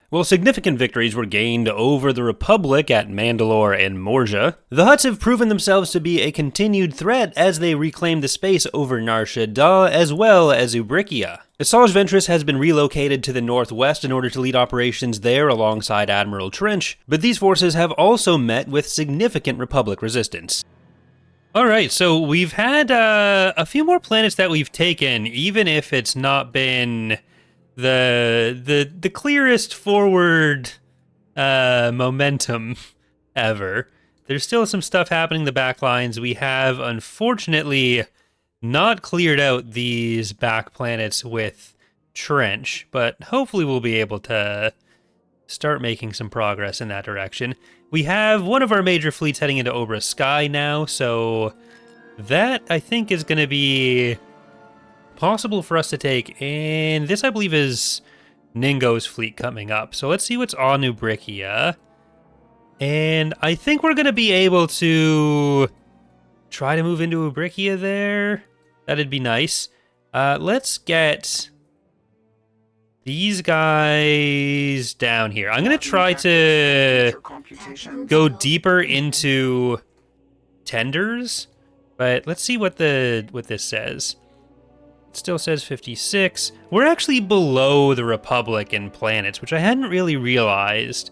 While significant victories were gained over the Republic at Mandalore and Morja, the Hutts have proven themselves to be a continued threat as they reclaim the space over Nar Shaddaa as well as Ubrikkia. Asajj Ventress has been relocated to the northwest in order to lead operations there alongside Admiral Trench, but these forces have also met with significant Republic resistance. Alright, so we've had a few more planets that we've taken, even if it's not been the clearest forward momentum ever. There's still some stuff happening in the back lines. We have, unfortunately, not cleared out these back planets with Trench, but hopefully we'll be able to start making some progress in that direction. We have one of our major fleets heading into Obroa-Skai now, so that, I think, is going to be possible for us to take, and this, I believe, is Ningo's fleet coming up. So let's see what's on Ubrikkia, and I think we're going to be able to try to move into Ubrikkia there. That'd be nice. Let's get these guys down here. I'm going to try to go deeper into tenders, but let's see what this says. It still says 56. We're actually below the Republic in planets, which I hadn't really realized,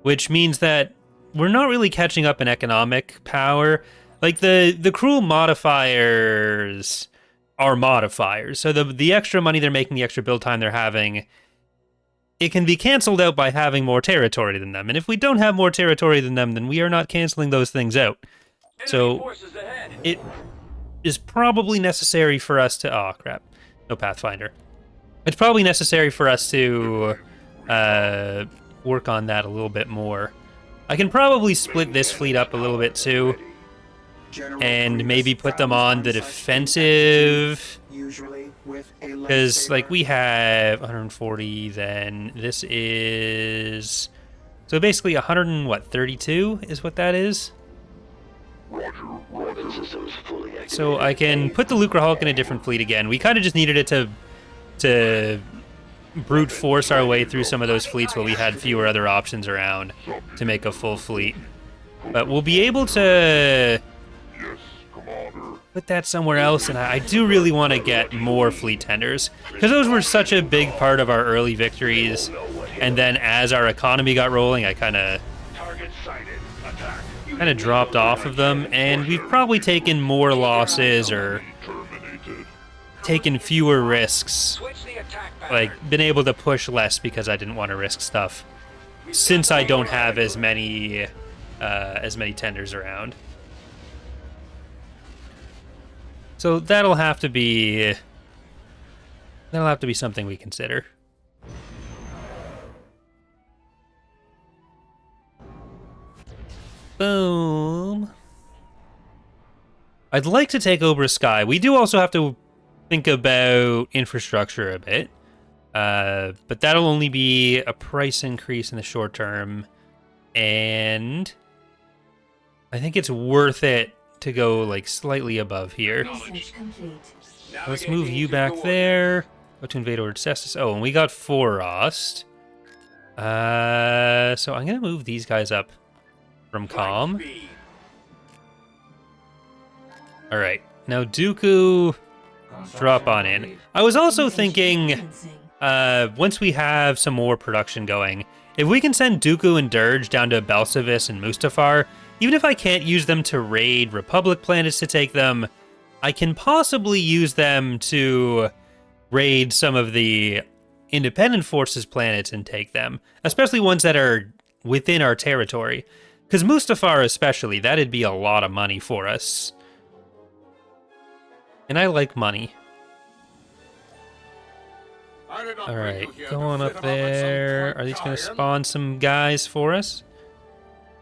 which means that we're not really catching up in economic power. Like, the cruel modifiers are modifiers, so the extra money they're making, the extra build time they're having, it can be canceled out by having more territory than them, and if we don't have more territory than them, then we are not canceling those things out. So it is probably necessary for us to... Oh, crap. No Pathfinder. It's probably necessary for us to work on that a little bit more. I can probably split this fleet up a little bit, too, and maybe put them on the defensive, because, like, we have 140, then this is... So basically 132 is what that is? So I can put the Lucre Hulk in a different fleet again. We kind of just needed it to brute force our way through some of those fleets where we had fewer other options around to make a full fleet. But we'll be able to put that somewhere else, and I do really want to get more fleet tenders, because those were such a big part of our early victories, and then as our economy got rolling, I kind of dropped off of them, and we've probably taken more losses or taken fewer risks, like been able to push less because I didn't want to risk stuff, since I don't have as many tenders around. So that'll have to be something we consider. Boom. I'd like to take Obroa-Skai. We do also have to think about infrastructure a bit, but that'll only be a price increase in the short term, and I think it's worth it to go like slightly above here. Let's move you back there. Go to invade Order Cestus. Oh, and we got Forost. So I'm gonna move these guys up from Calm. All right, now Dooku, drop on in. I was also thinking, once we have some more production going, if we can send Dooku and Dirge down to Belsavis and Mustafar, even if I can't use them to raid Republic planets to take them, I can possibly use them to raid some of the Independent Forces planets and take them, especially ones that are within our territory. Because Mustafar especially, that'd be a lot of money for us. And I like money. Alright, go on up there. Are these going to spawn some guys for us?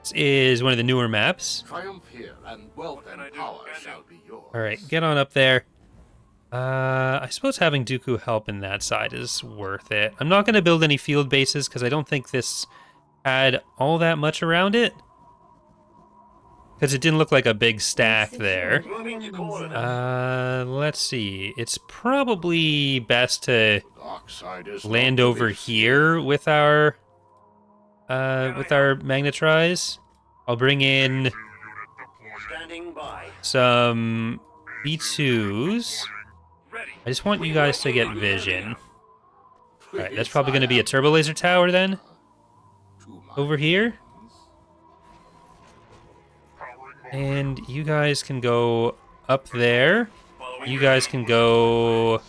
This is one of the newer maps. Alright, get on up there. I suppose having Dooku help in that side is worth it. I'm not going to build any field bases because I don't think this had all that much around it. Because it didn't look like a big stack there. Let's see. It's probably best to land over here with our with our magnetrise. I'll bring in some B2s. I just want you guys to get vision. Alright, that's probably going to be a turbo laser tower then. Over here. And you guys can go up there. You guys can go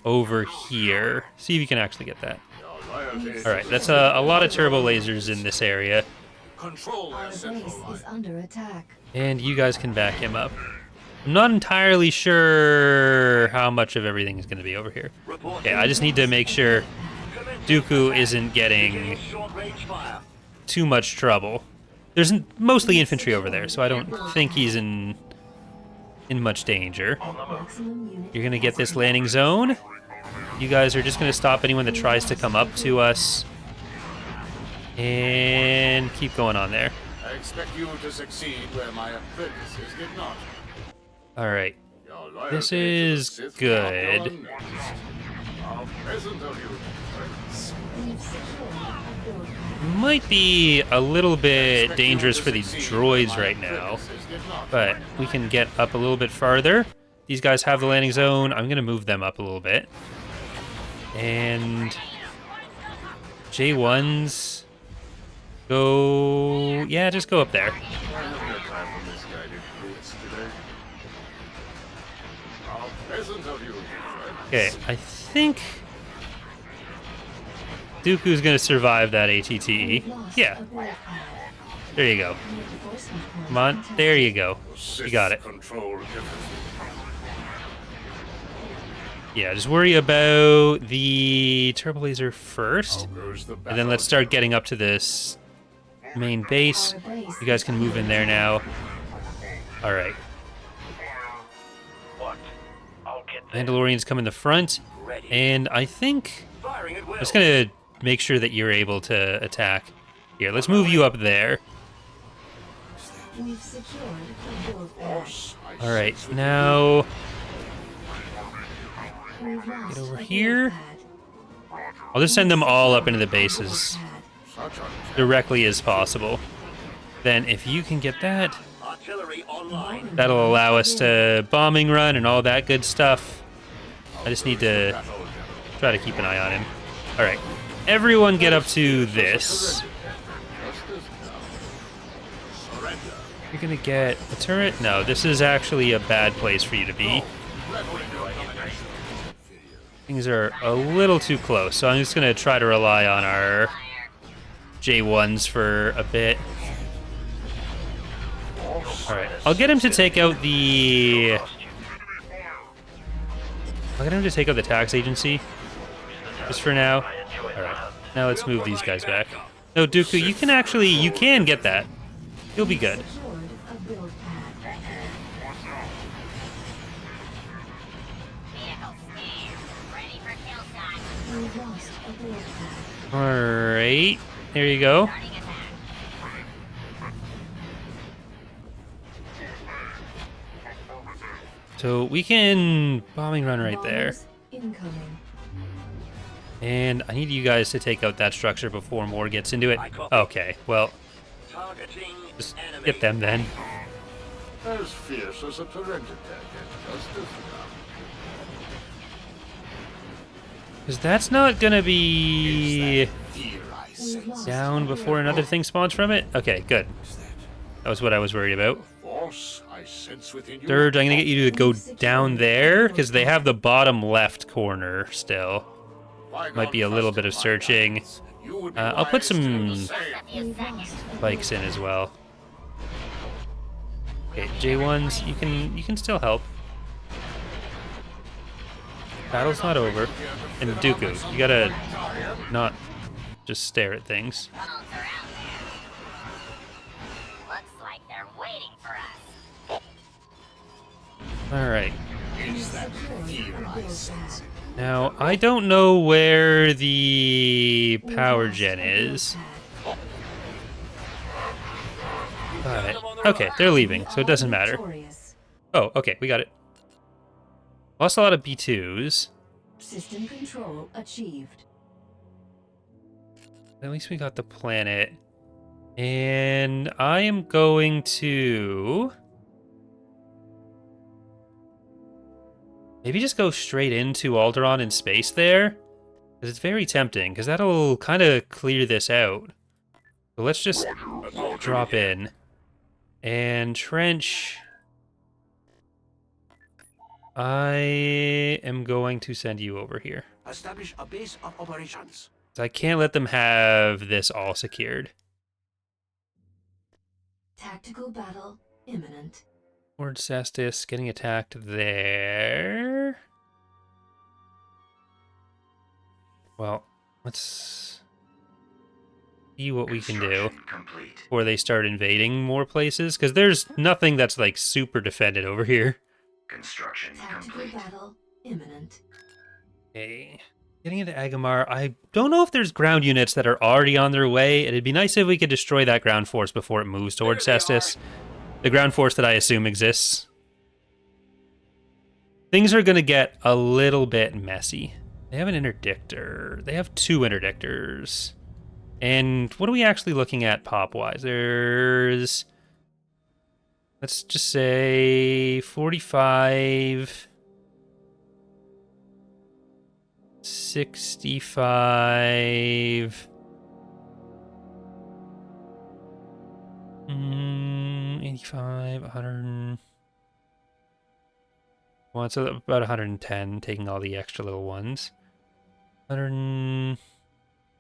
over here. See if you can actually get that. Alright, that's a lot of turbo lasers in this area. Our base is under attack. And you guys can back him up. I'm not entirely sure how much of everything is going to be over here. Okay, I just need to make sure Dooku isn't getting too much trouble. There's mostly infantry over there, so I don't think he's in much danger. You're going to get this landing zone. You guys are just going to stop anyone that tries to come up to us. And keep going on there. I expect you to succeed where my apprentices did not. Alright. Your loyalty This to the is Sith good. cannot be unnoticed. How pleasant of you. We've secured a build pad. Might be a little bit dangerous for these droids right now, but we can get up a little bit farther. These guys have the landing zone. I'm going to move them up a little bit. And J1s go... Yeah, just go up there. I have no time for misguided brutes today. How pleasant of you. Okay, I think Dooku's going to survive that ATTE. We've lost Yeah, a build pad. there you go. Reinforcement point Come on, contested. there you go. You got it. Control everything. Yeah, just worry about the turbo laser first, How goes the and then let's start getting up to this main base. Our base You guys is can move in there now. All right. Mandalorians come in the front, and I think I'm just gonna make sure that you're able to attack. Here, let's move you up there. We've secured a build pad. All right, now We've lost get over a build here. pad. I'll just send them all up into the Build bases pad. Such a directly as possible. Then if you can get that, Artillery online. that'll allow us to bombing run and all that good stuff. I just need to try to keep an eye on him. All right, everyone get up to this. You're gonna get a turret? No, this is actually a bad place for you to be. Things are a little too close, so I'm just gonna try to rely on our J1s for a bit. Alright, I'll get him to take out the... I'll get him to take out the tax agency. Just for now. Alright, now let's move these guys back. No, Dooku, you can actually... You can get that. You'll be good. Secured a build pad. We've lost a build pad. Alright, there you go. So we can bombing run right there. Bombers incoming. And I need you guys to take out that structure before more gets into it. Okay, well, Targeting just enemy. get them then. as fierce as a turret attack and just as enough. Because that's not gonna be Fear I We've sense. lost down a before build another pad. thing spawns from it. Okay, good. That was what I was worried about. Force I sense within you. Dirge, I'm gonna get you to go down there, because they have the bottom left corner still. Might be a little bit of searching. You would be I'll put wise to do some the same. We've lost a bikes in as well. Okay, J1s, you can still help. Battle's not over. And Dooku, you gotta not just stare at things. Tunnels around there. Looks like they're waiting for us. Alright. Is that secured fear a I build sense? pad. Now, I don't know where the power gen is. But, okay, they're leaving, so it doesn't matter. Victorious. Oh, okay, we got it. Lost a lot of B2s. System control achieved. At least we got the planet. And I am going to... maybe just go straight into Alderaan in space there. Because it's very tempting, because that'll kind of clear this out. So let's just drop in. And trench... I am going to send you over here. Establish a base of operations. I can't let them have this all secured. Tactical battle imminent. Lord Cestus getting attacked there. Well, let's see what we can do before they start invading more places, because there's nothing that's like super defended over here. Tactical battle imminent. Okay. Getting into Agamar, I don't know if there's ground units that are already on their way. It'd be nice if we could destroy that ground force before it moves towards Cestus. The ground force that I assume exists. Things are going to get a little bit messy. They have an interdictor. They have 2 interdictors. And what are we actually looking at pop-wise? There's... let's just say 45... 65... 85, 100... well, it's about 110, taking all the extra little ones. 100...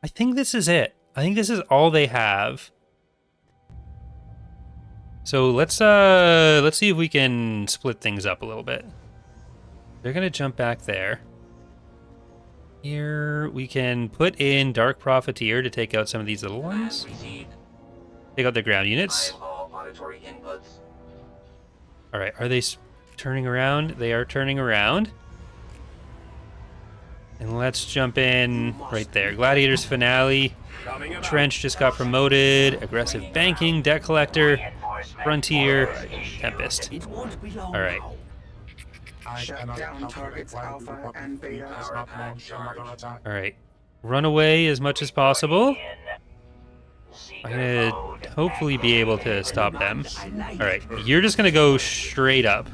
I think this is it. I think this is all they have. So let's see if we can split things up a little bit. They're gonna jump back there. Here we can put in Dark Profiteer to take out some of these little ones. Take out the ground units. Alright, are they turning around? They are turning around. And let's jump in right there. Gladiator's Finale. Trench just got promoted. Aggressive Banking. Debt Collector. Frontier. Tempest. Alright. Shutdown targets Alpha and Beta are at charge. Alright. Run away as much as possible. I'm gonna hopefully be able to stop them. Alright, you're just gonna go straight up.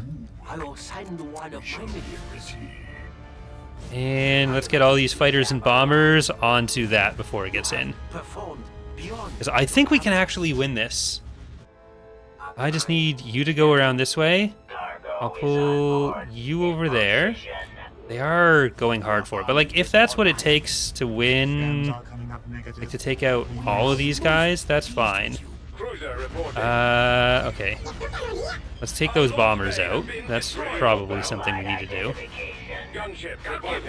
I will send one of my minions. And let's get all these fighters and bombers onto that before it gets in. Performed beyond. Because I think we can actually win this. I just need you to go around this way. I'll pull you over there. They are going hard for it. But, like, if that's what it takes to win, like, to take out all of these guys, that's fine. Okay. Let's take those bombers out. That's probably something we need to do.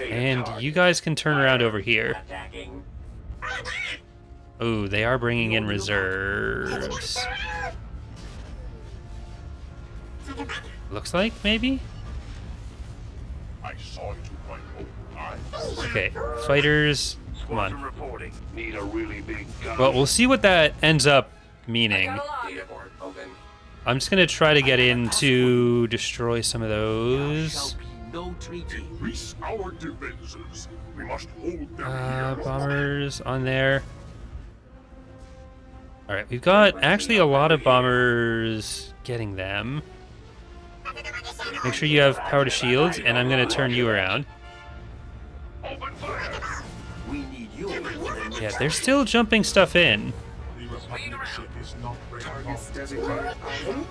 And you guys can turn around over here. Ooh, they are bringing in reserves. Looks like, maybe? Okay, fighters, come on. Well, we'll see what that ends up meaning. I'm just gonna try to get in to destroy some of those. Bombers on there. Alright, we've got actually a lot of bombers getting them. Make sure you have power to shields, and I'm going to turn you around. Yeah, they're still jumping stuff in.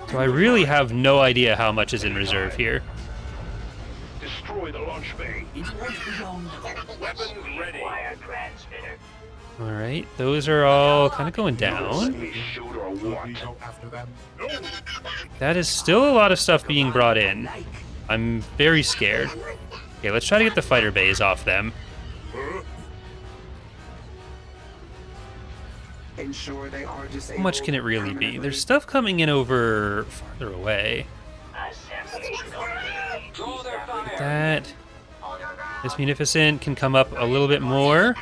So I really have no idea how much is in reserve here. Destroy the launch bay. Weapons ready. Alright, those are all kind of going down. That is still a lot of stuff being brought in. I'm very scared. Okay, let's try to get the fighter bays off them. How much can it really be? There's stuff coming in over farther away. That. This Munificent can come up a little bit more.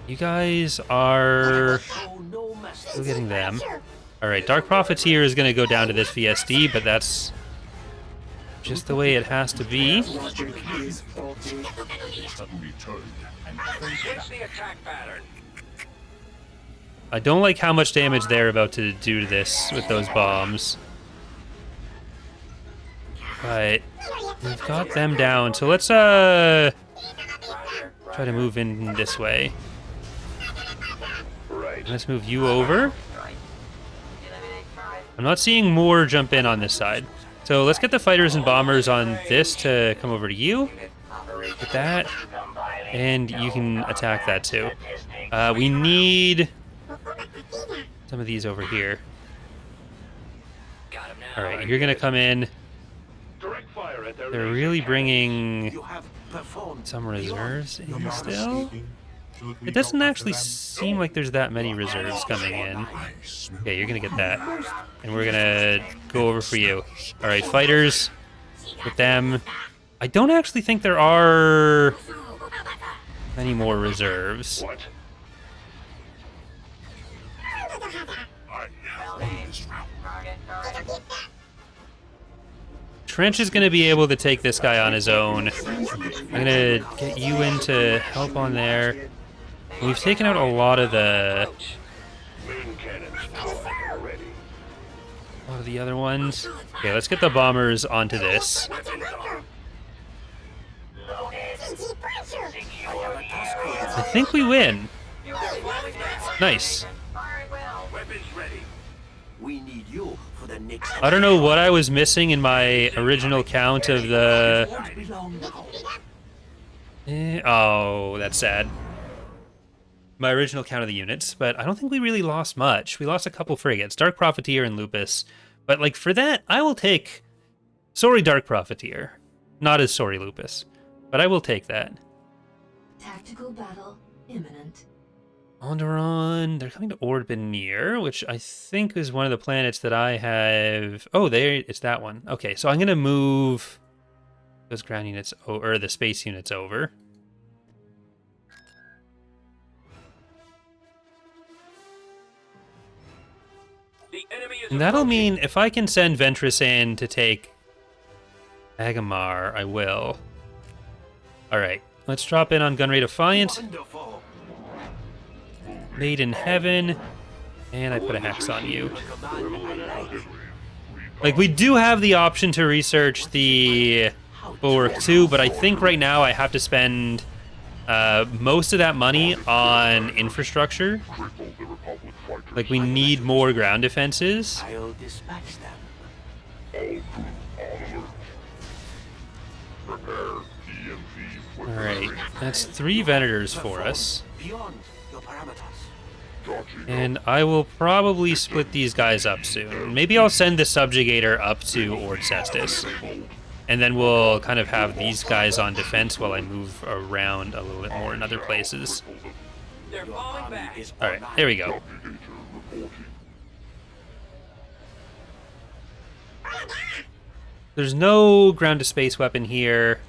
You guys are still getting them. Alright, Dark Profiteer is going to go down to this VSD, but that's just the way it has to be. Switch the attack pattern. I don't like how much damage they're about to do to this with those bombs. But we've got them down, so let's try to move in this way. Right. Let's move you over. I'm not seeing more jump in on this side. So let's get the fighters and bombers on this to come over to you. Get that. And you can attack that too. We need some of these over here. Alright, you're gonna come in. Direct fire at their They're really bringing You have performed some reserves in still. It doesn't actually seem like there's that many reserves coming in. Okay, you're gonna get that. And we're gonna go over for you. Alright, fighters. With them. I don't actually think there are many more reserves. What? Trench is gonna be able to take this guy on his own. I'm gonna get you in to help on there. We've taken out a lot of the Main cannons powered. Ready. other ones. Okay, let's get the bombers onto this. Weapons armed. I think we win. Nice. Weapons ready. We need you for the next. I don't know what I was missing in my original count of the... Won't be long now. Oh, that's sad. My original count of the units, but I don't think we really lost much. We lost a couple frigates, Dark Profiteer and Lupus. But like for that, I will take... Sorry, Dark Profiteer. Not as sorry, Lupus. But I will take that. Tactical battle imminent. Onderon, they're coming to Ordbinir, which I think is one of the planets that I have... Oh, there, it's that one. Okay, so I'm going to move those ground units, or the space units over. The enemy is And that'll approaching. mean if I can send Ventress in to take Agamar, I will. Alright, let's drop in on Gunray Defiant. Wonderful. Made in Heaven. And I put a hex on you. Command I like. Like, we do have the option to research the Bulwark too, but I think right now I have to spend most of that money on infrastructure. Like, we need more ground defenses. I'll dispatch them. Alright, that's 3 Venators for us. Beyond your parameters. And I will probably split these guys up soon. Maybe I'll send the Subjugator up to Ord Cestus. And then we'll kind of have these guys on defense while I move around a little bit more in other places. They're falling back. Alright, there we go. There's no ground-to-space weapon here.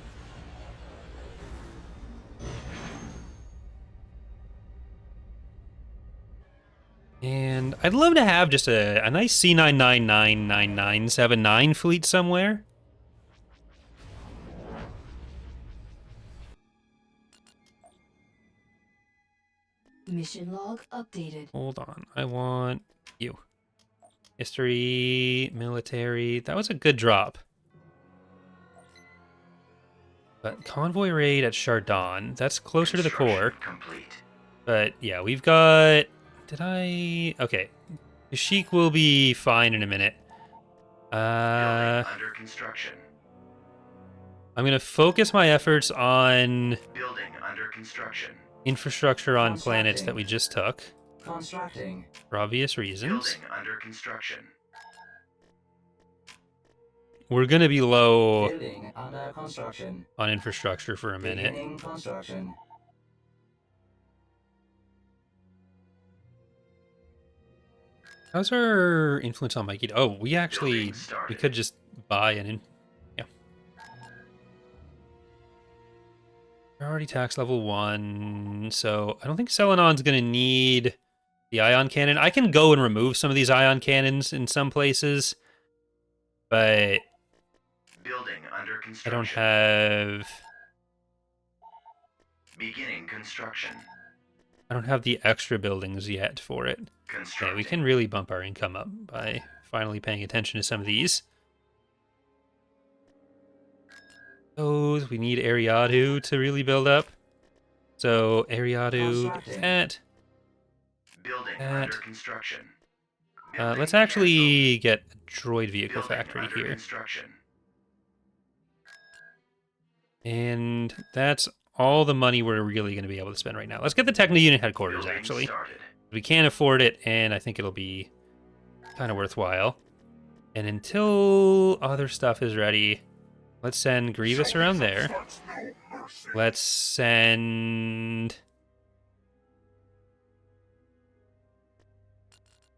And I'd love to have just a nice C9999979 fleet somewhere. Mission log updated. Hold on, I want you. History, military, that was a good drop. But convoy raid at Shutdown, that's closer to the core. Complete. But yeah, we've got... Did I... Okay. The Sheik will be fine in a minute. Under construction. I'm going to focus my efforts on Building under construction. infrastructure on planets that we just took, Constructing. for obvious reasons. Building under construction. We're going to be low Building under construction. on infrastructure for a minute. Beginning construction. How's our influence on Mikey? Oh, we actually... Building started. We could just buy an... Yeah. Priority tax level 1, so I don't think Selenon's going to need the ion cannon. I can go and remove some of these ion cannons in some places, but Building under I construction. don't have... Beginning construction. I don't have the extra buildings yet for it. Okay, Constructing. we can really bump our income up by finally paying attention to some of these. Those, we need Eriadu to really build up. So, Eriadu, Constructing. that. Building That. under construction. Let's Building actually get a droid vehicle canceled. Building factory under here. construction. And that's all the money we're really going to be able to spend right now. Let's get the Techno Unit headquarters, Building actually. started. We can't afford it, and I think it'll be kind of worthwhile. And until other stuff is ready, let's send Grievous around there. Let's send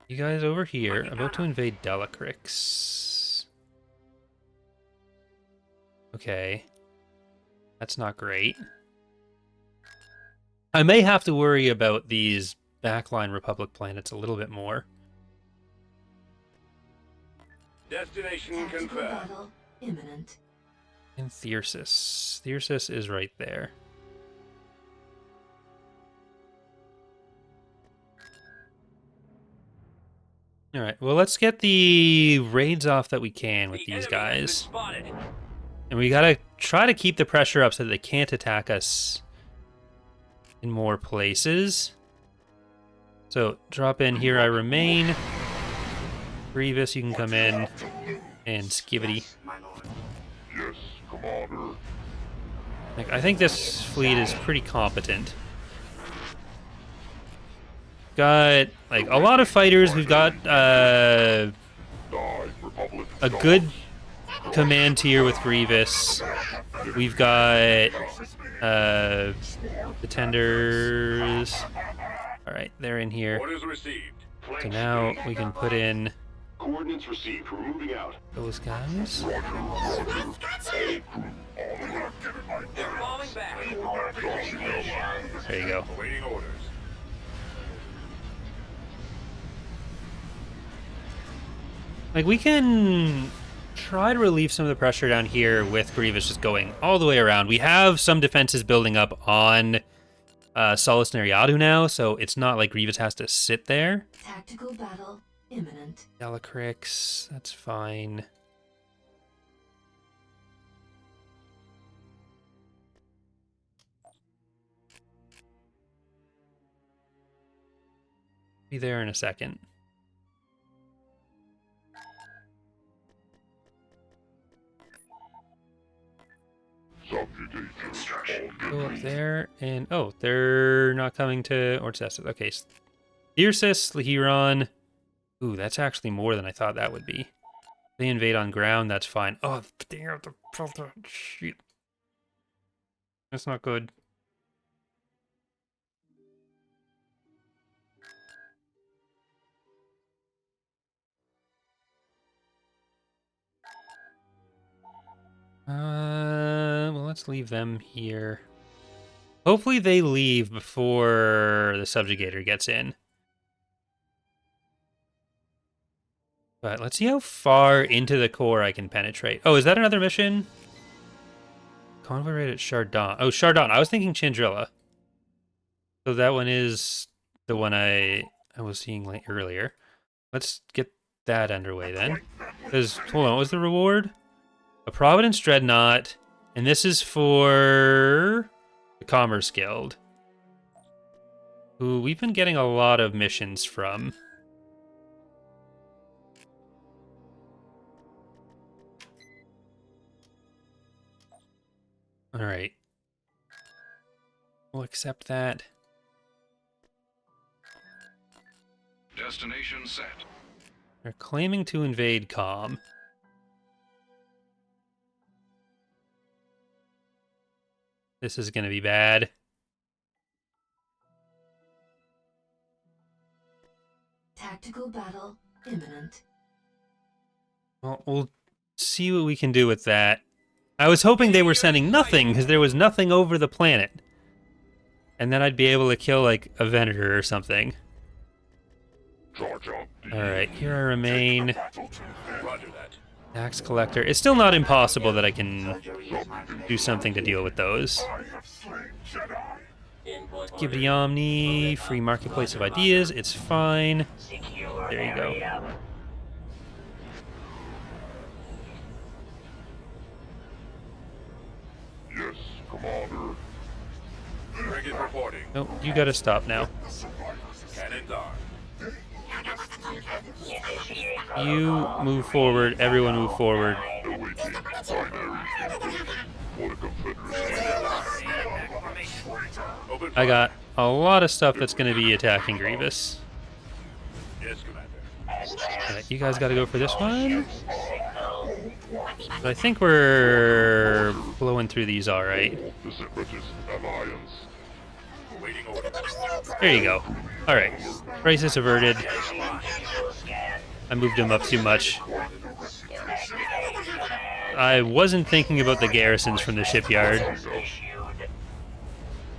you guys over here. About to invade Delacrix. Okay. That's not great. I may have to worry about these backline Republic planets a little bit more. Destination Tactical confirmed. battle imminent. And Thyrsis. Thyrsis is right there. Alright, well, let's get the raids off that we can with The these enemy has been guys. spotted. And we gotta try to keep the pressure up so that they can't attack us in more places. So, drop in Here I Remain. Grievous, you can come in. And Skivity. My lord. Yes, Commander. Like, I think this fleet is pretty competent. Got, like, a lot of fighters. We've got Die, Republic. a good command tier with Grievous. We've got the tenders. Alright, they're in here. Orders received. So now we can put in Coordinates received. We're moving out. those guys. They're falling back. There you go. Awaiting orders. Like, we can try to relieve some of the pressure down here with Grievous just going all the way around. We have some defenses building up on Solace and Eriadu now, so it's not like Grievous has to sit there. Tactical battle imminent. Delacrix, that's fine. Be there in a second. Construction. Go up there, and oh, they're not coming to Orcessus. Okay, Thyrsis, Lahiron. Ooh, that's actually more than I thought that would be. They invade on ground, that's fine. Oh, damn, the filter. Shit. That's not good. Well, let's leave them here. Hopefully they leave before the subjugator gets in. But let's see how far into the core I can penetrate. Oh, is that another mission? Convoy raid at Shutdown. Oh, Shutdown. I was thinking Chandrilla. So that one is the one I was seeing earlier. Let's get that underway then. Because, hold on, what was the reward? A Providence Dreadnought. And this is for the Commerce Guild, who we've been getting a lot of missions from. All right. We'll accept that. Destination set. They're claiming to invade Com. This is going to be bad. Tactical battle imminent. Well, we'll see what we can do with that. I was hoping they were sending nothing, because there was nothing over the planet. And then I'd be able to kill, like, a Venator or something. Alright, Here I Remain. Roger that. Tax Collector. It's still not impossible that I can do something to deal with those. In Skibbity Omni, free marketplace of ideas, it's fine. There you go. Yes, Commander. Frigate reporting. No, you gotta stop now. Cannons armed. You move forward, everyone move forward. Awaiting binary input for the Confederacy. Open I got a lot of stuff that's gonna be attacking Grievous. Yes, Commander. Alright, you guys gotta go for this one. But I think we're blowing through these alright. The Separatist Alliance. Waiting order. There you go. Alright. Crisis averted. I moved him up too much. I wasn't thinking about the garrisons from the shipyard.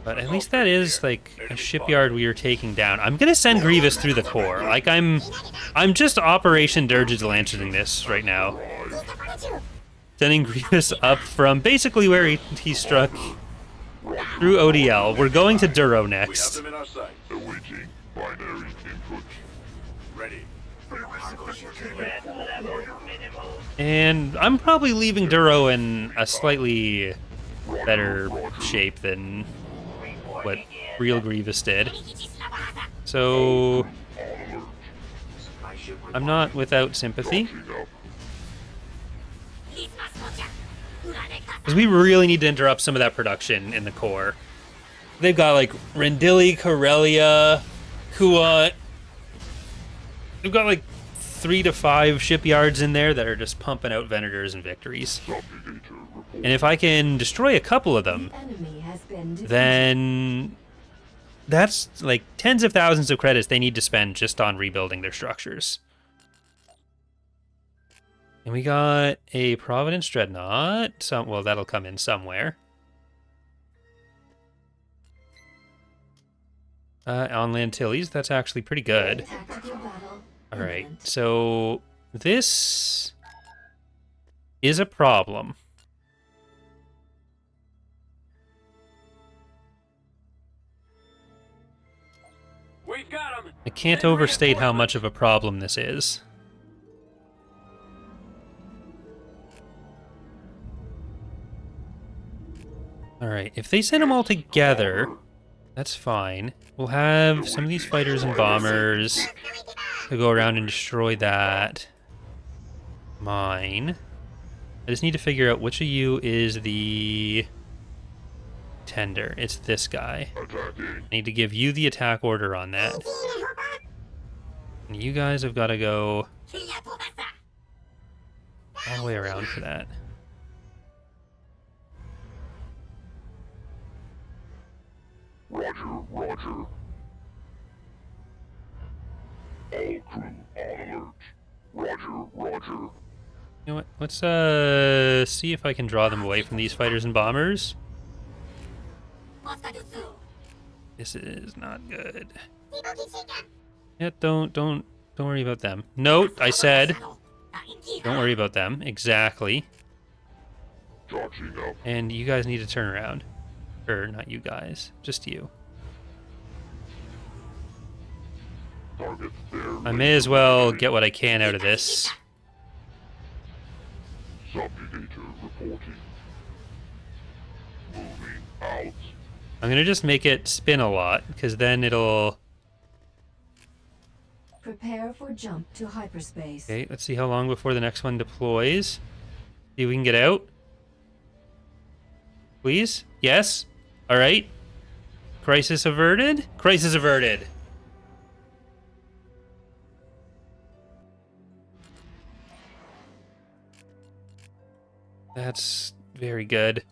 But at least that is, like, a shipyard we are taking down. I'm gonna send Grievous through the core. Like, I'm just Operation Dirge's Lancing this right now. Sending Grievous up from basically where he struck through ODL. We're going to Duro We have next. them in our sight. Awaiting binary input. Ready. And I'm probably leaving Duro in a slightly better shape than what real Grievous did. So I'm not without sympathy. Because we really need to interrupt some of that production in the core. They've got like Rendili, Corellia, Kuat. They've got like 3 to 5 shipyards in there that are just pumping out Venators and Victories. And if I can destroy a couple of them, The enemy has been defeated. then that's like tens of thousands of credits they need to spend just on rebuilding their structures. And we got a Providence Dreadnought. Well, that'll come in somewhere. On Lantilles, that's actually pretty good. Tactical battle All right, imminent. so this is a problem. We've got them. I can't overstate how much of a problem this is. Alright, if they send them all together, that's fine. We'll have some of these fighters and bombers to go around and destroy that mine. I just need to figure out which of you is the tender. It's this guy. Attacking. I need to give you the attack order on that. And you guys have got to go all the way around for that. Roger, roger. All crew on alert. Roger, roger. You know what? Let's see if I can draw them away from these fighters and bombers. This is not good. Yeah, don't worry about them. Note, I said, don't worry about them. Exactly. Charging up. And you guys need to turn around. Or not you guys, just you. Targets there. I may as well get what I can out of this. Subjugator reporting. Moving out. I'm gonna just make it spin a lot, because then it'll... Prepare for jump to hyperspace. Okay, let's see how long before the next one deploys. See if we can get out. Please? Yes? Alright. Crisis averted? Crisis averted. That's very good.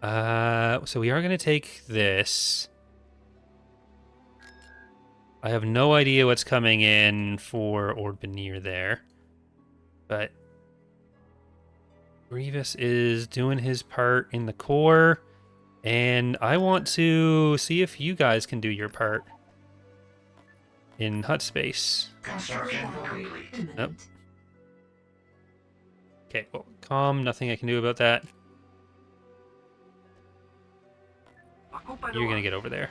So we are going to take this. I have no idea what's coming in for Ordbanir there. But Grievous is doing his part in the core. And I want to see if you guys can do your part in hut space. Construction complete. Nope. Okay, well, calm, nothing I can do about that. You're gonna get over there.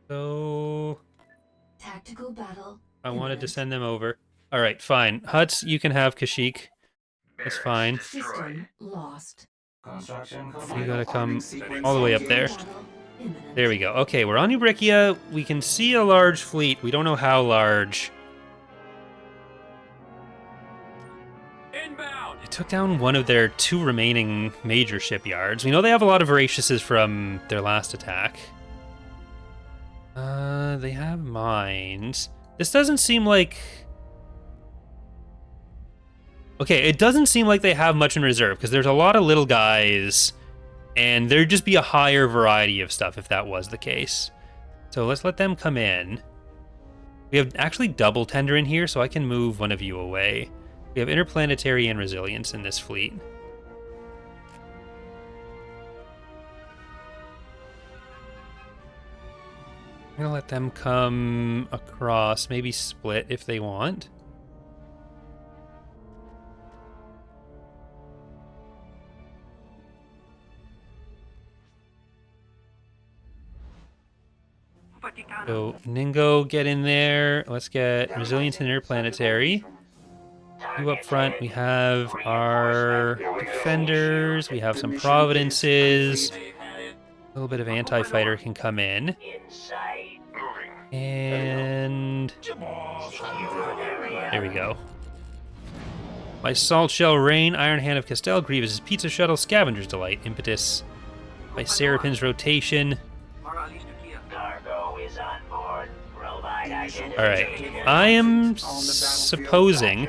So Tactical battle. I wanted to imminent. send them over. All right, fine. Huts, you can have Kashyyyk. That's Barracks fine. destroyed. System lost. Construction You complete. gotta come sequence all the way up there. Battle imminent. There we go. Okay, we're on Ubrikkia. We can see a large fleet. We don't know how large. Inbound. It took down one of their 2 remaining major shipyards. We know they have a lot of Voraciouses from their last attack. They have mines. This doesn't seem like... Okay, it doesn't seem like they have much in reserve, because there's a lot of little guys, and there'd just be a higher variety of stuff if that was the case. So let's let them come in. We have actually double tender in here, so I can move one of you away. We have interplanetary and resilience in this fleet. I'm gonna let them come across, maybe split if they want. So Ningo, get in there. Let's get resilience and interplanetary. You up front, we have our defenders, we have some providences. A little bit of anti-fighter can come in. And there we go. By Salt Shell Rain, Iron Hand of Castel, Grievous' Pizza Shuttle, Scavenger's Delight, Impetus. By Serapin's Rotation. Cargo is on board. Provide identification. Alright, I am supposing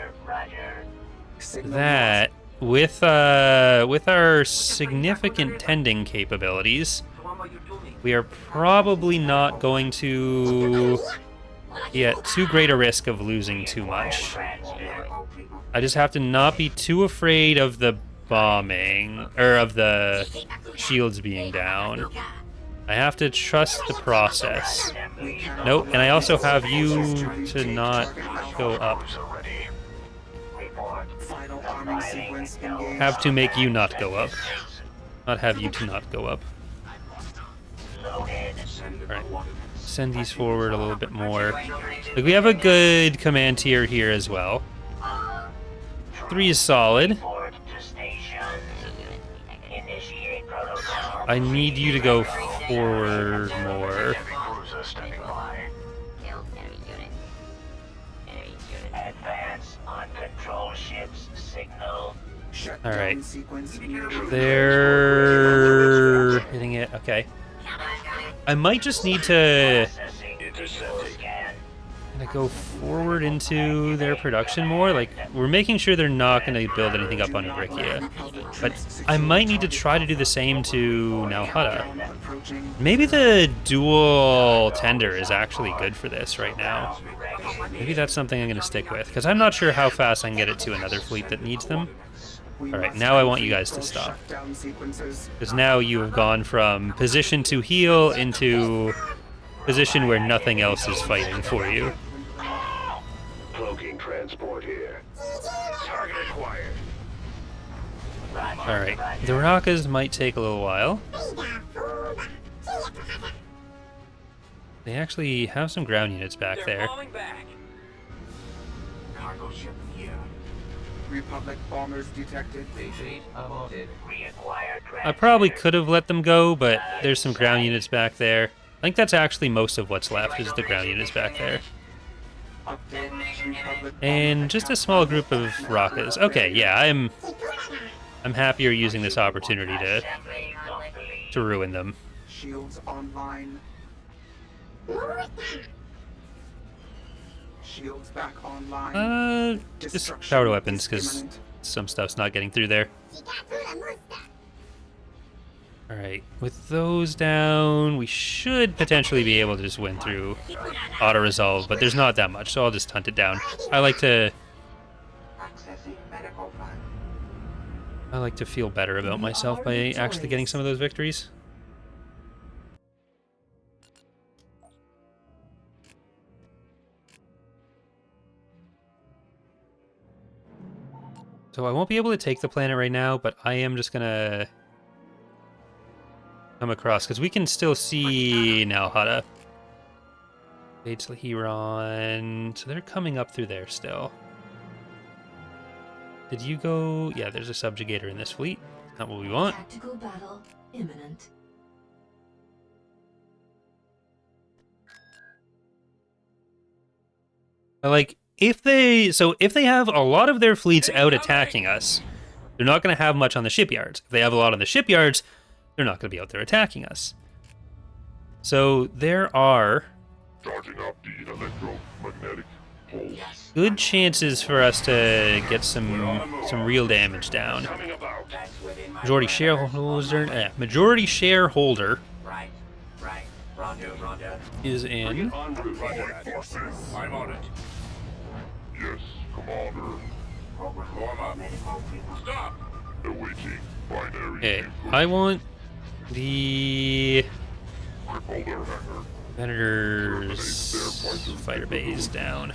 that with our significant tending capabilities, we are probably not going to be at too great a risk of losing too much. I just have to not be too afraid of the bombing, or of the shields being down. I have to trust the process. Nope, and I also have you to not go up. Final arming sequence engaged. Have to make you not go up. Not have you to not go up. Alright. Send these forward a little bit more. Like, we have a good command tier here as well. 3 is solid. I need you to go forward more. Advance on control ship's signal. Shutdown Alright. sequence near- They're hitting it. Okay. I might just need to kinda go forward into their production more. Like, we're making sure they're not going to build anything up on Ubrikkia. But I might need to try to do the same to Nalhutta. Approaching. Maybe the dual tender is actually good for this right now. Maybe that's something I'm going to stick with, because I'm not sure how fast I can get it to another fleet that needs them. Alright, now I want you guys to stop. Shutdown sequences. Because now you have gone from position to heal into position where nothing else is fighting for you. Cloaking transport here. Target acquired. Alright, the Rakas might take a little while. They actually have some ground units back They're there. falling back. Cargo ship here. Republic bombers detected. Retreat aborted. I probably could have let them go, but there's some ground units back there. I think that's actually most of what's left, is the ground units back there. Update. Republic And just a small group of Rakas. Okay, yeah, I'm happier using this opportunity to ruin them. shields online. Shields back online. Just power weapons, because some stuff's not getting through there. Alright, with those down, we should potentially be able to just win through auto-resolve, but there's not that much, so I'll just hunt it down. I like to feel better about myself by actually getting some of those victories. So I won't be able to take the planet right now, but I am just gonna come across, because we can still see Nalhutta. Invade Huron. So they're coming up through there still. Did you go? Yeah, there's a subjugator in this fleet. Not what we want. Tactical battle imminent. Like, if they have a lot of their fleets out attacking us, they're not going to have much on the shipyards. If they have a lot on the shipyards, they're not going to be out there attacking us. So there are Charging up the electromagnetic pulse. good chances for us to get some real damage down. Coming about. Majority shareholder, majority shareholder Right. Roger. is in. En route. I'm on it. Yes, Commander. Form up. Stop! Awaiting binary. Okay, input. I want the Cripple their hangar. Venator's fighter bays down.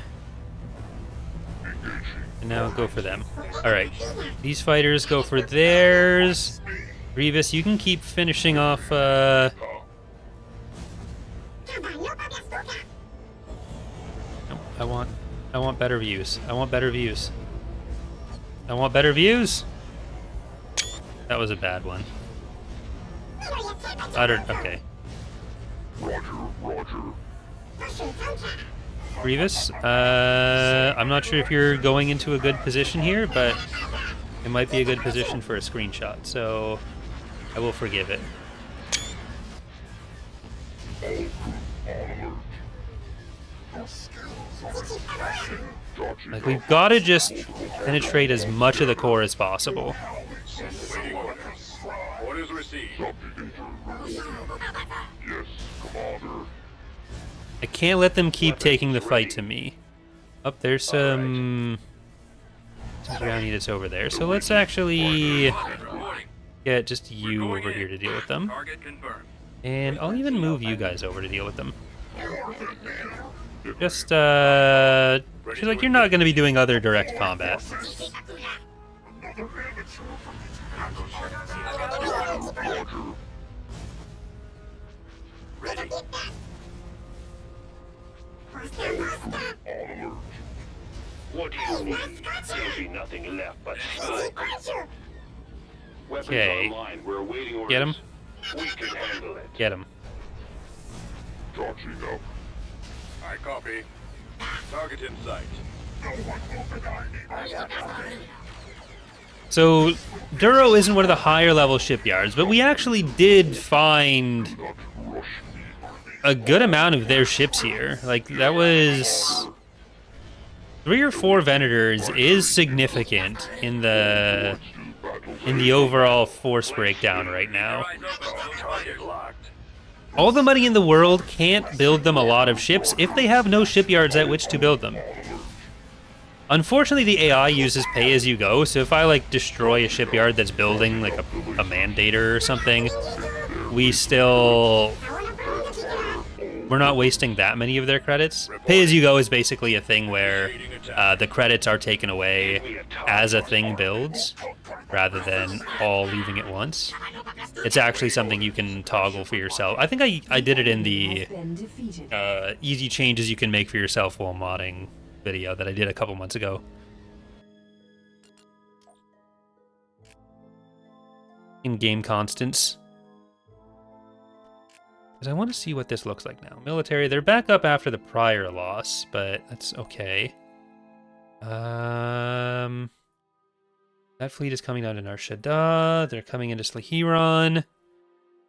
Engaging. And now go for them. Alright, these fighters go for theirs. Grievous, you can keep finishing off, No, I want better views. I want better views. I want better views! That was a bad one. Okay. Roger. Grievous, I'm not sure if you're going into a good position here, but it might be a good position for a screenshot, so I will forgive it. Like, we've got to just penetrate as much of the core as possible. Waiting orders. Orders received. Yes, Commander. I can't let them keep taking the fight to me. Oh, there's some ground units over there. So let's actually Reporting. get just you over here to deal with them. Target confirmed. And I'll even move you guys over to deal with them. Just, feel like you're not going to be doing other direct combat. Ready. What do you need? There'll be nothing left but smoke. Weapons Okay. online. We're awaiting orders. Get him. We can handle it. Get him. Charging up. I copy. Target in sight. So, Duro isn't one of the higher level shipyards, but we actually did find Not rush me. a good amount of their ships here. Like, that was 3 or 4 Venators is significant in the overall force breakdown right now. Eyes open. Target locked. All the money in the world can't build them a lot of ships if they have no shipyards at which to build them. Unfortunately, the AI uses pay-as-you-go, so if I, like, destroy a shipyard that's building, like, a mandator or something, we're not wasting that many of their credits. Pay-as-you-go is basically a thing where the credits are taken away as a thing builds, rather than all leaving at once. It's actually something you can toggle for yourself. I think I did it in the Been defeated. easy changes you can make for yourself while modding video that I did a couple months ago. In-game constants. Because I want to see what this looks like now. Military, they're back up after the prior loss, but that's okay. That fleet is coming down to Nar Shaddaa. They're coming into Slahiran.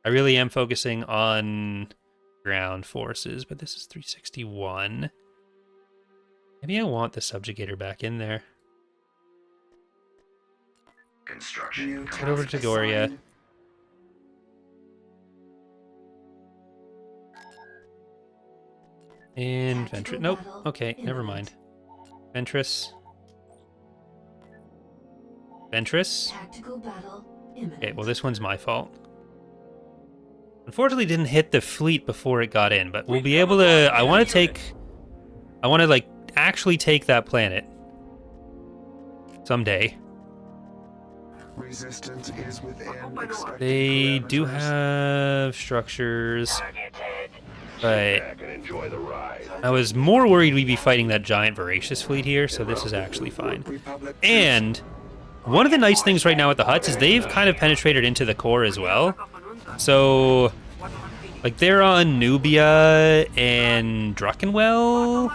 I really am focusing on ground forces, but this is 361. Maybe I want the subjugator back in there. Construction. New Head over to task Goria. assigned. And Ventress. Tactical Nope. battle Okay, never mind. Ventress. Ventress. Tactical battle imminent. Okay, well, this one's my fault. Unfortunately, didn't hit the fleet before it got in, but we'll be able to. I want to, like, actually take that planet someday. Resistance is within expected They do parameters. have structures. Targeted. But Back and enjoy the ride. I was more worried we'd be fighting that giant voracious fleet here, so this is actually fine. Republic And one of the nice things right now with the huts is they've kind of penetrated into the core as well. So, like, they're on Nubia and Druckenwell.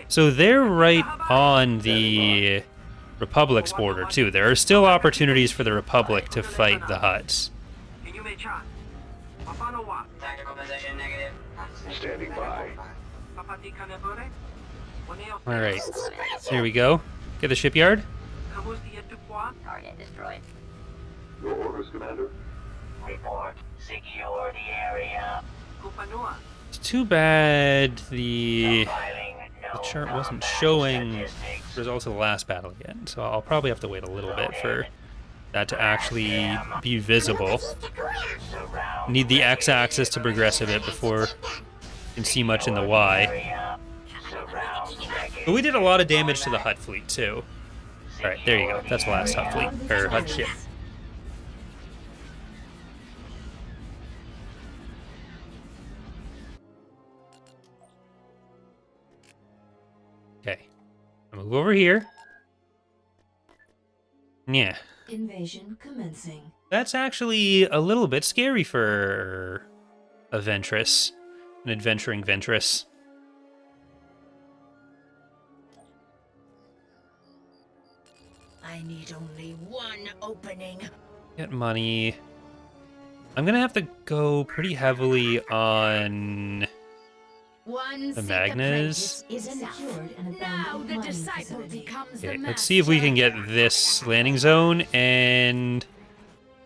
So they're right on the Republic's border, too. There are still opportunities for the Republic to fight the huts. Tactical position negative. Standing by. Alright, here we go. Get the shipyard. Target destroyed. Your orders, Commander. Report. Secure the area. It's too bad the chart wasn't showing results of the last battle yet, so I'll probably have to wait a little bit for that to actually be visible. Need the x-axis to progress a bit before you can see much in the y. But we did a lot of damage to the hut fleet too. Alright, there you go. That's the last hut fleet, or hut ship. Okay. I'll move over here. Yeah. Invasion commencing. That's actually a little bit scary for a Ventress. An adventuring Ventress. I need only one opening. Get money. I'm gonna have to go pretty heavily on One the sick Magnas. apprentice is enough. Now the disciple becomes the Okay, master. let's see if we can get this landing zone, and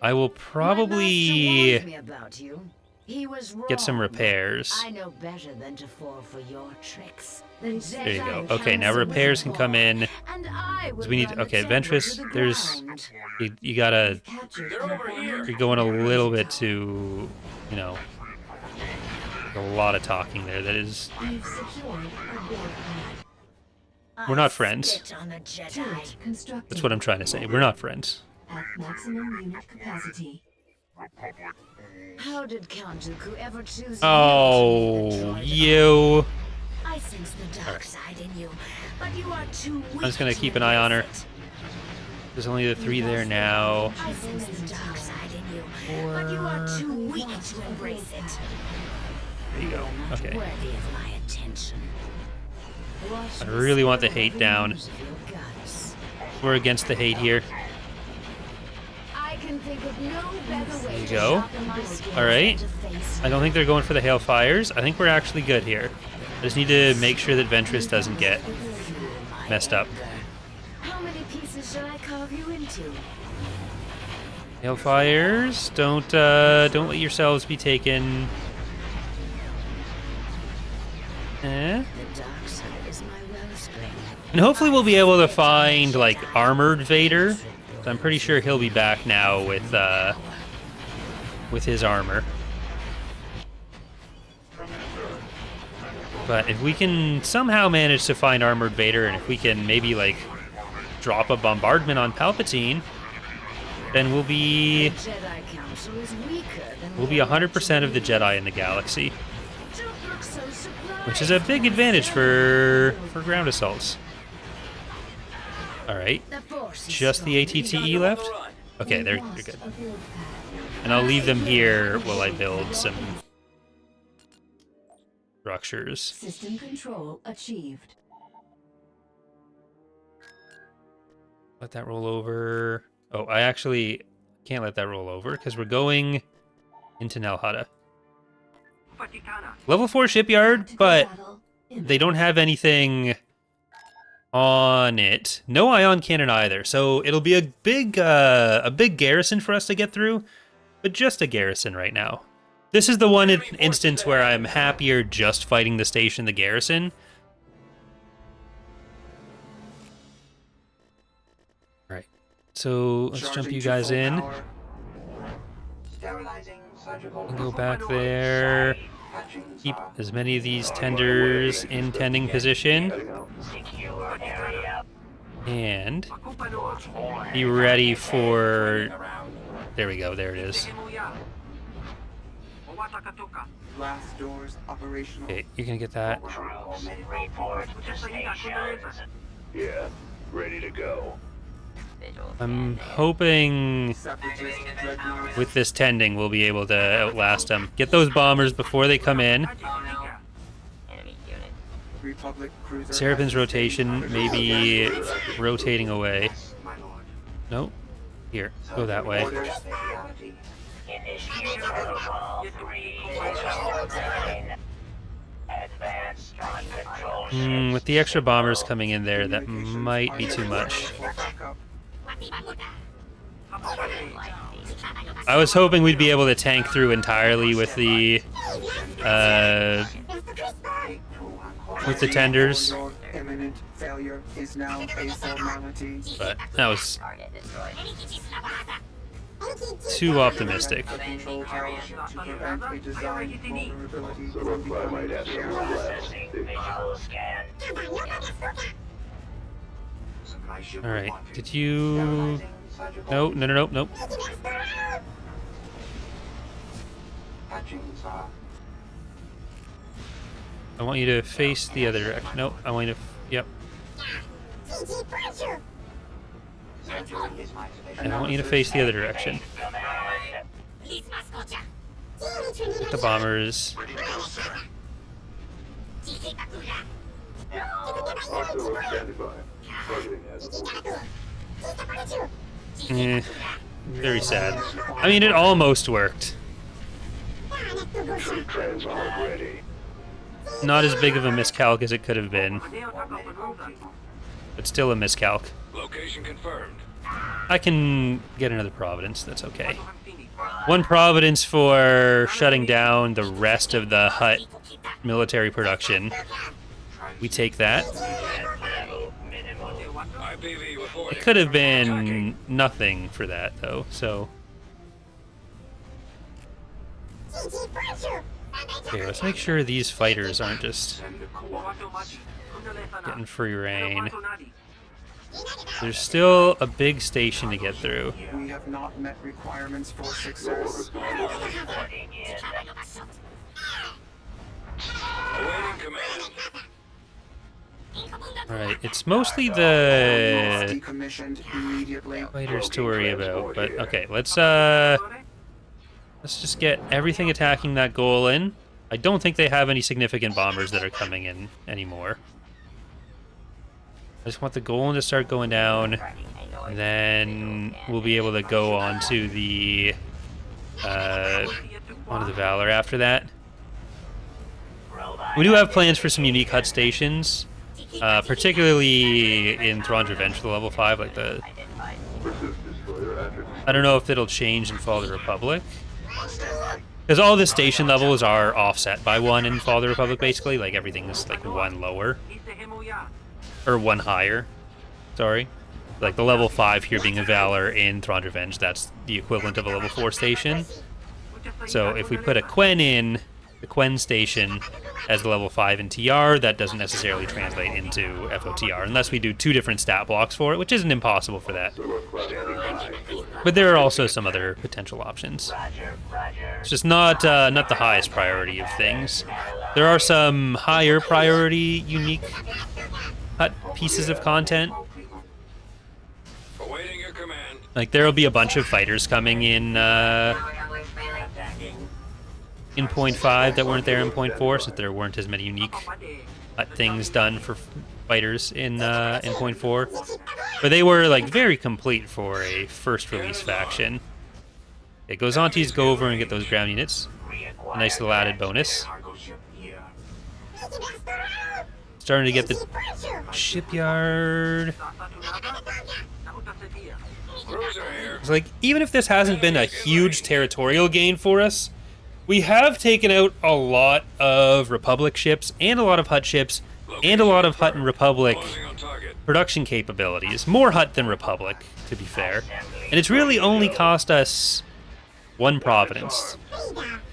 I will My probably master warned me about you. He was get some wrong. repairs. I know better than to fall for your tricks. The There you go. Jedi Okay, now Council repairs will can come in. And I will So we need, run the okay, temple Ventress, to the there's, ground. you gotta, Captured They're over here. you're going a little bit too, you know, a lot of talking there. That is, You've secured a board pad. we're not friends. Spit on a Jedi. Constructed That's what I'm trying to say. We're not friends. at maximum unit capacity. How did Count Dooku ever choose Oh, you. I sense the dark side in you, but you are too weak. I'm just gonna to keep an eye on her. embrace it. There's only the 3 there now. I sense the dark side in you, but you are too weak to embrace it. There you go. Not Okay. worthy of my attention. Watch I me really want the spill hate the down. news of your guts. We're against the hate here. I can think of no better way you to go. sharpen my skills All right. than to face I don't think they're going for the Hailfires. I think we're actually good here. I just need to make sure that Ventress doesn't get messed up. How many pieces shall I carve you into? Hailfires, don't let yourselves be taken. Eh? The dark side is my wellspring. And hopefully we'll be able to find, like, Armored Vader. I'm pretty sure he'll be back now with his armor. But if we can somehow manage to find Armored Vader, and if we can maybe, like, drop a bombardment on Palpatine, then we'll be The Jedi Council is weaker than 100% of the Jedi in the galaxy, Don't look so surprised. which is a big advantage for ground assaults. All right, The Force is just the ATTE left. Okay, they're good. And I'll leave them here while I build some structures. System control achieved. Let that roll over. Oh, I actually can't let that roll over because we're going into Nelhada. Level 4 shipyard, but they don't have anything on it. No ion cannon either, so it'll be a big garrison for us to get through, but just a garrison right now. This is the one instance where I'm happier just fighting the station, the garrison. All right, so let's jump charging you to guys full in. power. Sterilizing surgical. And go back there. Keep as many of these tenders in tending position. Secure area. And be ready for... There we go, there it is. Blast doors operational. Okay, you're gonna get that. Troops, report to station. Yeah, ready to go. I'm hoping Separatist dreadnoughts. with this tending we'll be able to outlast them. Get those bombers before they come in. Republic cruiser. Seraphim's rotation may be rotating away. Nope. Here, go that way. Orders. Initiate protocol 329. Advance on control With the extra bombers coming in there, that might be too much. I was hoping we'd be able to tank through entirely with the tenders, Your imminent failure is now a formality. but that was too optimistic. The control tower to prevent a design vulnerability from I might becoming have some apparent. processing visual scan. Alright, did you... No. Hatching I want you to face the other direction. No, I want you to... Yep. And I want you to face the other direction. Get the bombers. Octo standing by. Targeting as ordered. Very sad. I mean, it almost worked. Troop transport ready. Not as big of a miscalc as it could have been, but still a miscalc. Location confirmed. I can get another Providence, that's okay. One Providence for shutting down the rest of the Hut military production. We take that. IPV reporting. It could have been nothing for that, though, so... Okay, let's make sure these fighters aren't just getting free reign. There's still a big station to get through. We have not met requirements for success. Awaiting command. Alright, it's mostly the Decommissioned immediately. fighters to worry about, but okay, let's just get everything attacking that goal in. I don't think they have any significant bombers that are coming in anymore. I just want the goal to start going down, and then we'll be able to go on to the Valor after that. We do have plans for some unique hut stations, particularly in Thrawn's Revenge for the level 5, like the... I don't know if it'll change in Fall of the Republic. Because all the station levels are offset by 1 in Fall of the Republic, basically. Like, everything is, like, 1 lower. Or 1 higher. Sorry. Like, the level 5 here being a Valor in Thrawn's Revenge, that's the equivalent of a level 4 station. So, if we put a Quen in, the Quen station, as the level 5 in TR, that doesn't necessarily translate into FOTR, unless we do 2 different stat blocks for it, which isn't impossible for that. But there are also some other potential options. It's just not the highest priority of things. There are some higher priority, unique hut pieces of content. Awaiting your command. Like, there will be a bunch of fighters coming in 0.5 that weren't there in 0.4, so there weren't as many unique things done for fighters in 0.4. But they were, like, very complete for a first release faction. It goes on to go over and get those ground units. A nice little added bonus. Starting to get the Shipyard. Cruiser here. It's like, even if this hasn't been a huge territorial gain for us, we have taken out a lot of Republic ships, and a lot of Hut ships, and a lot of Hut and Republic Closing on target. production capabilities. More Hut than Republic, to be fair. And it's really only cost us 1 Providence,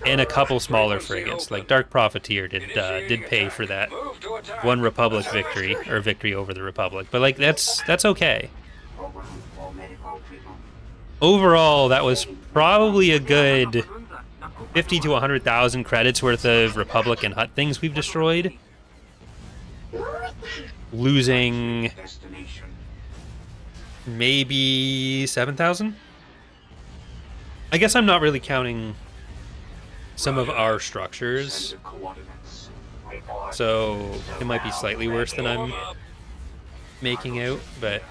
and a couple smaller frigates. Like, Dark Profiteer did pay for that Move to attack. 1 Republic victory, or victory over the Republic. But, like, that's okay. Overall, that was probably a good 50 to 100,000 credits worth of Republic and Hut things we've destroyed. Losing Destination. maybe 7,000? I guess I'm not really counting some of our structures, Send the coordinates. so it might be slightly worse than I'm making out, but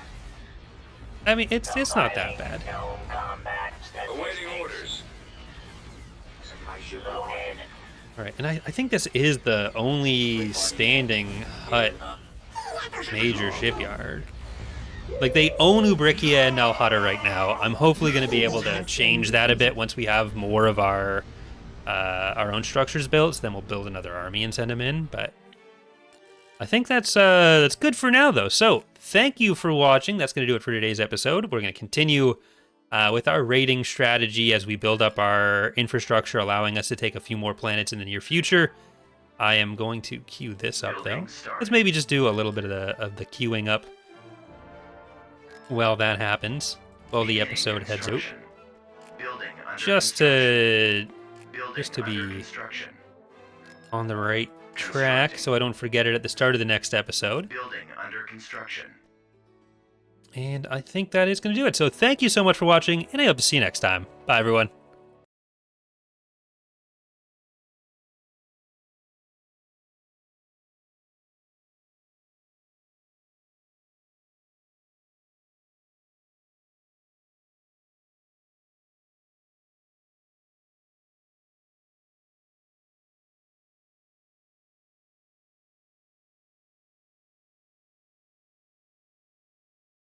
I mean, it's not that bad. Known combat extends Awaiting space. orders. Supply ship located. All right, and I think this is the only standing Hut major shipyard. Like, they own Ubrikkia and Nalhutta right now. I'm hopefully going to be able to change that a bit once we have more of our own structures built. So then we'll build another army and send them in. But I think that's good for now, though. So thank you for watching. That's going to do it for today's episode. We're going to continue with our raiding strategy as we build up our infrastructure, allowing us to take a few more planets in the near future. I am going to queue this up, though. Building started. Let's maybe just do a little bit of the queuing up while that happens, while the Beginning episode heads out. construction. Building under Just construction. to Building just to under be construction. on the right track, so I don't forget it at the start of the next episode. Building under construction. And I think that is going to do it. So thank you so much for watching, and I hope to see you next time. Bye, everyone.